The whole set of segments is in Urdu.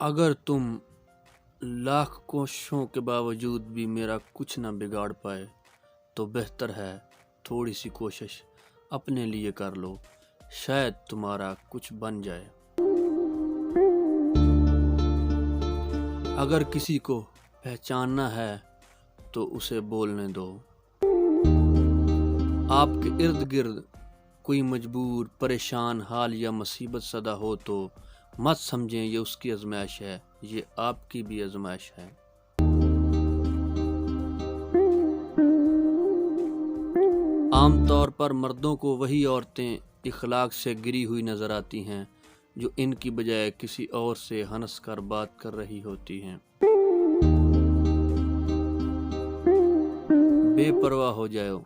اگر تم لاکھ کوششوں کے باوجود بھی میرا کچھ نہ بگاڑ پائے تو بہتر ہے تھوڑی سی کوشش اپنے لیے کر لو، شاید تمہارا کچھ بن جائے۔ اگر کسی کو پہچاننا ہے تو اسے بولنے دو۔ آپ کے ارد گرد کوئی مجبور، پریشان حال یا مصیبت زدہ ہو تو مت سمجھیں یہ اس کی آزمائش ہے، یہ آپ کی بھی آزمائش ہے۔ عام طور پر مردوں کو وہی عورتیں اخلاق سے گری ہوئی نظر آتی ہیں جو ان کی بجائے کسی اور سے ہنس کر بات کر رہی ہوتی ہیں۔ بے پرواہ ہو جاؤ،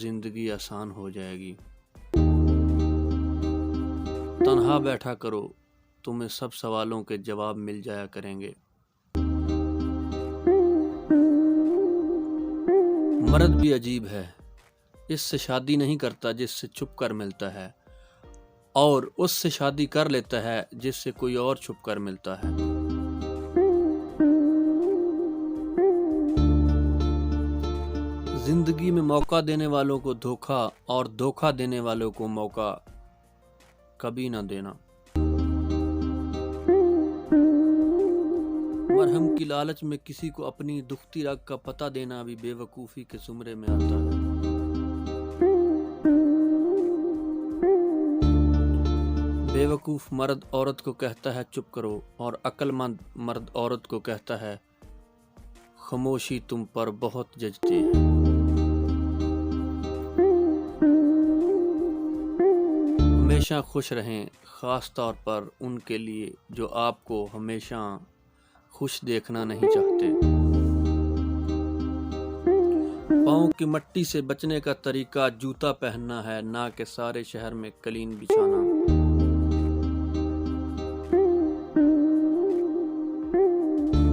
زندگی آسان ہو جائے گی۔ تنہا بیٹھا کرو، تمہیں سب سوالوں کے جواب مل جایا کریں گے۔ مرد بھی عجیب ہے، اس سے شادی نہیں کرتا جس سے چھپ کر ملتا ہے، اور اس سے شادی کر لیتا ہے جس سے کوئی اور چھپ کر ملتا ہے۔ زندگی میں موقع دینے والوں کو دھوکا اور دھوکا دینے والوں کو موقع کبھی نہ دینا۔ مرہم کی لالچ میں کسی کو اپنی دکھتی رگ کا پتہ دینا بھی بے وقوفی کے زمرے میں آتا ہے۔ بے وقوف مرد عورت کو کہتا ہے چپ کرو، اور عقل مند مرد عورت کو کہتا ہے خاموشی تم پر بہت جچتی ہے۔ ہمیشہ خوش رہیں، خاص طور پر ان کے لیے جو آپ کو ہمیشہ خوش دیکھنا نہیں چاہتے۔ پاؤں کی مٹی سے بچنے کا طریقہ جوتا پہننا ہے، نہ کہ سارے شہر میں قالین بچھانا۔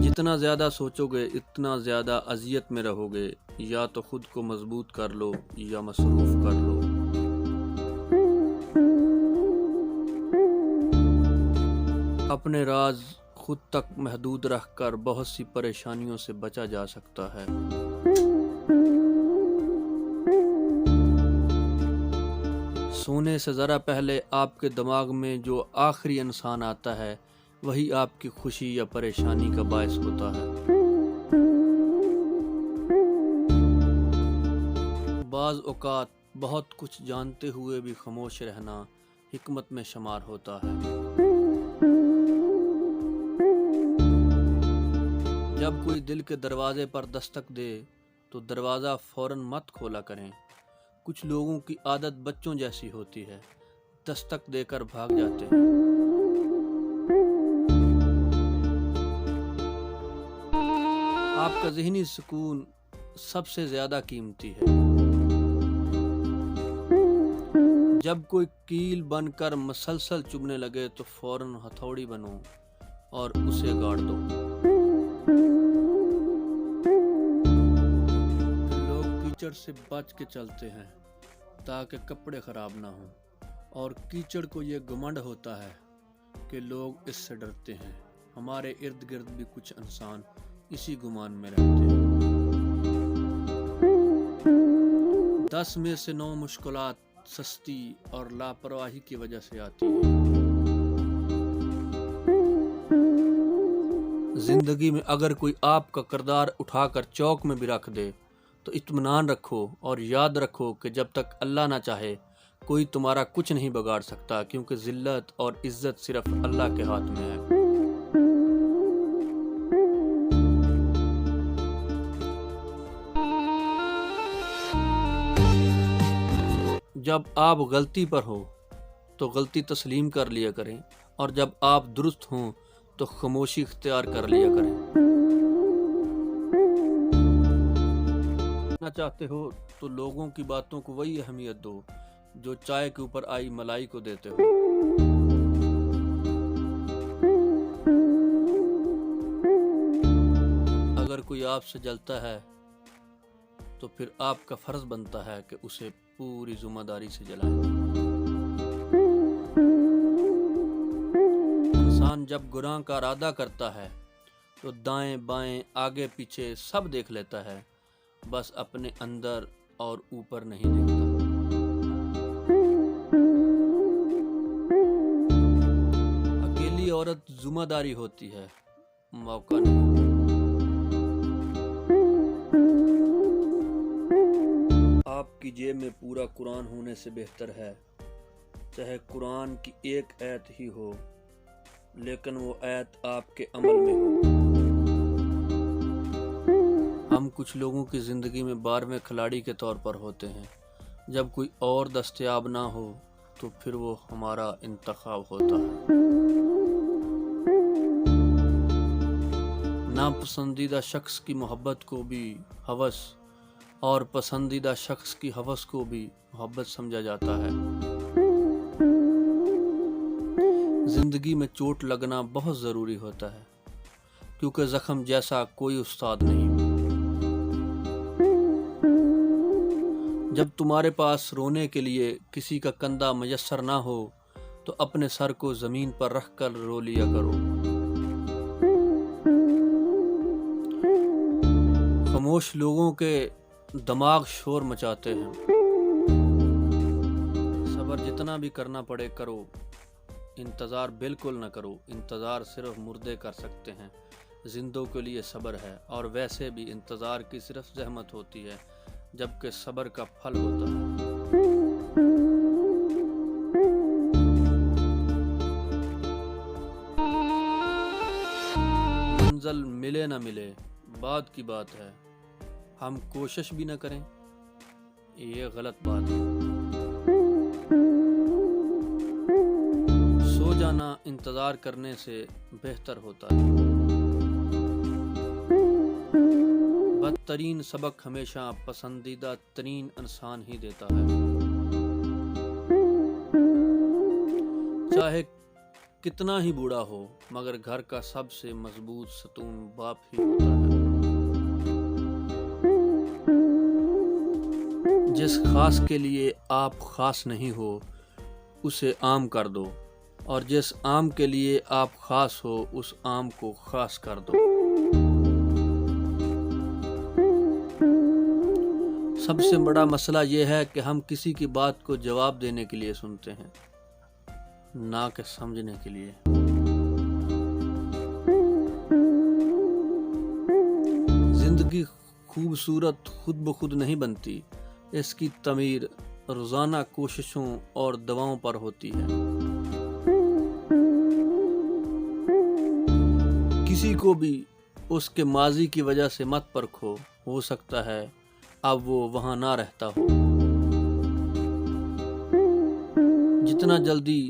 جتنا زیادہ سوچو گے اتنا زیادہ اذیت میں رہو گے، یا تو خود کو مضبوط کر لو یا مصروف کر لو۔ اپنے راز خود تک محدود رکھ کر بہت سی پریشانیوں سے بچا جا سکتا ہے۔ سونے سے ذرا پہلے آپ کے دماغ میں جو آخری انسان آتا ہے وہی آپ کی خوشی یا پریشانی کا باعث ہوتا ہے۔ بعض اوقات بہت کچھ جانتے ہوئے بھی خاموش رہنا حکمت میں شمار ہوتا ہے۔ جب کوئی دل کے دروازے پر دستک دے تو دروازہ فوراً مت کھولا کریں۔ کچھ لوگوں کی عادت بچوں جیسی ہوتی ہے، دستک دے کر بھاگ جاتے ہیں۔ آپ کا ذہنی سکون سب سے زیادہ قیمتی ہے۔ جب کوئی کیل بن کر مسلسل چبھنے لگے تو فوراً ہتھوڑی بنو اور اسے گاڑ دو۔ لوگ کیچڑ سے بچ کے چلتے ہیں تاکہ کپڑے خراب نہ ہوں، اور کیچڑ کو یہ گھمنڈ ہوتا ہے کہ لوگ اس سے ڈرتے ہیں۔ ہمارے ارد گرد بھی کچھ انسان اسی گمان میں رہتے ہیں۔ 10 میں سے 9 مشکلات سستی اور لاپرواہی کی وجہ سے آتی ہیں۔ زندگی میں اگر کوئی آپ کا کردار اٹھا کر چوک میں بھی رکھ دے تو اطمینان رکھو اور یاد رکھو کہ جب تک اللہ نہ چاہے کوئی تمہارا کچھ نہیں بگاڑ سکتا، کیونکہ ذلت اور عزت صرف اللہ کے ہاتھ میں ہے۔ جب آپ غلطی پر ہو تو غلطی تسلیم کر لیا کریں، اور جب آپ درست ہوں تو خاموشی اختیار کر لیا کریں۔ نہ چاہتے ہو تو لوگوں کی باتوں کو وہی اہمیت دو جو چائے کے اوپر آئی ملائی کو دیتے ہو۔ اگر کوئی آپ سے جلتا ہے تو پھر آپ کا فرض بنتا ہے کہ اسے پوری ذمہ داری سے جلائیں۔ انسان جب گناہ کا ارادہ کرتا ہے تو دائیں بائیں آگے پیچھے سب دیکھ لیتا ہے، بس اپنے اندر اور اوپر نہیں دیکھتا۔ اکیلی عورت ذمہ داری ہوتی ہے، موقع نہیں۔ آپ کی جیب میں پورا قرآن ہونے سے بہتر ہے چاہے قرآن کی ایک آیت ہی ہو، لیکن وہ آیت آپ کے عمل میں ہو۔ ہم کچھ لوگوں کی زندگی میں 12ویں کھلاڑی کے طور پر ہوتے ہیں، جب کوئی اور دستیاب نہ ہو تو پھر وہ ہمارا انتخاب ہوتا ہے۔ ناپسندیدہ شخص کی محبت کو بھی ہوس اور پسندیدہ شخص کی ہوس کو بھی محبت سمجھا جاتا ہے۔ زندگی میں چوٹ لگنا بہت ضروری ہوتا ہے، کیونکہ زخم جیسا کوئی استاد نہیں۔ جب تمہارے پاس رونے کے لیے کسی کا کندھا میسر نہ ہو تو اپنے سر کو زمین پر رکھ کر رو لیا کرو۔ خاموش لوگوں کے دماغ شور مچاتے ہیں۔ صبر جتنا بھی کرنا پڑے کرو، انتظار بالکل نہ کرو۔ انتظار صرف مردے کر سکتے ہیں، زندوں کے لیے صبر ہے، اور ویسے بھی انتظار کی صرف زحمت ہوتی ہے، جبکہ صبر کا پھل ہوتا ہے۔ منزل ملے نہ ملے بات کی بات ہے، ہم کوشش بھی نہ کریں یہ غلط بات ہے۔ سو جانا انتظار کرنے سے بہتر ہوتا ہے۔ بدترین سبق ہمیشہ پسندیدہ ترین انسان ہی دیتا ہے۔ چاہے کتنا ہی بوڑھا ہو، مگر گھر کا سب سے مضبوط ستون باپ ہی ہوتا ہے۔ جس خاص کے لیے آپ خاص نہیں ہو اسے عام کر دو، اور جس عام کے لیے آپ خاص ہو اس عام کو خاص کر دو۔ سب سے بڑا مسئلہ یہ ہے کہ ہم کسی کی بات کو جواب دینے کے لیے سنتے ہیں، نہ کہ سمجھنے کے لیے۔ زندگی خوبصورت خود بخود نہیں بنتی، اس کی تعمیر روزانہ کوششوں اور دعاؤں پر ہوتی ہے۔ کسی کو بھی اس کے ماضی کی وجہ سے مت پرکھو، ہو سکتا ہے اب وہ وہاں نہ رہتا ہو۔ جتنا جلدی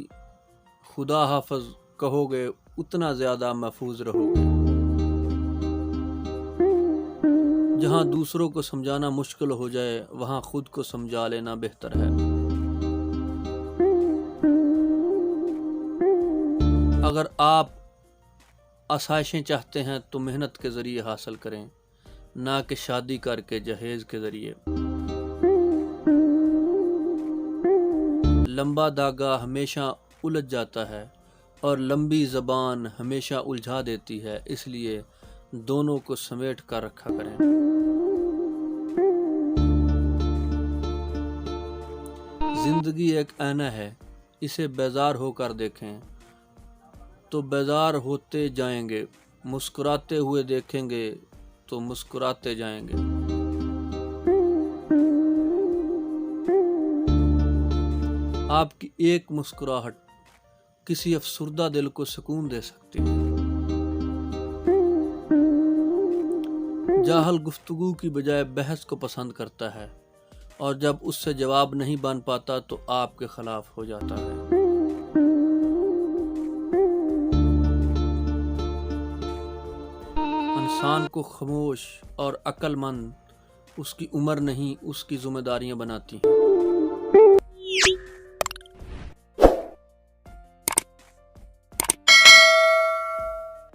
خدا حافظ کہو گے اتنا زیادہ محفوظ رہو گے۔ جہاں دوسروں کو سمجھانا مشکل ہو جائے وہاں خود کو سمجھا لینا بہتر ہے۔ اگر آپ آسائشیں چاہتے ہیں تو محنت کے ذریعے حاصل کریں، نہ کہ شادی کر کے جہیز کے ذریعے۔ لمبا دھاگا ہمیشہ الجھ جاتا ہے اور لمبی زبان ہمیشہ الجھا دیتی ہے، اس لیے دونوں کو سمیٹ کر رکھا کریں۔ زندگی ایک آئینہ ہے، اسے بیزار ہو کر دیکھیں تو بیزار ہوتے جائیں گے، مسکراتے ہوئے دیکھیں گے تو مسکراتے جائیں گے۔ آپ کی ایک مسکراہٹ کسی افسردہ دل کو سکون دے سکتی ہے۔ جاہل گفتگو کی بجائے بحث کو پسند کرتا ہے، اور جب اس سے جواب نہیں بن پاتا تو آپ کے خلاف ہو جاتا ہے۔ انسان کو خاموش اور عقل مند اس کی عمر نہیں اس کی ذمہ داریاں بناتی ہیں۔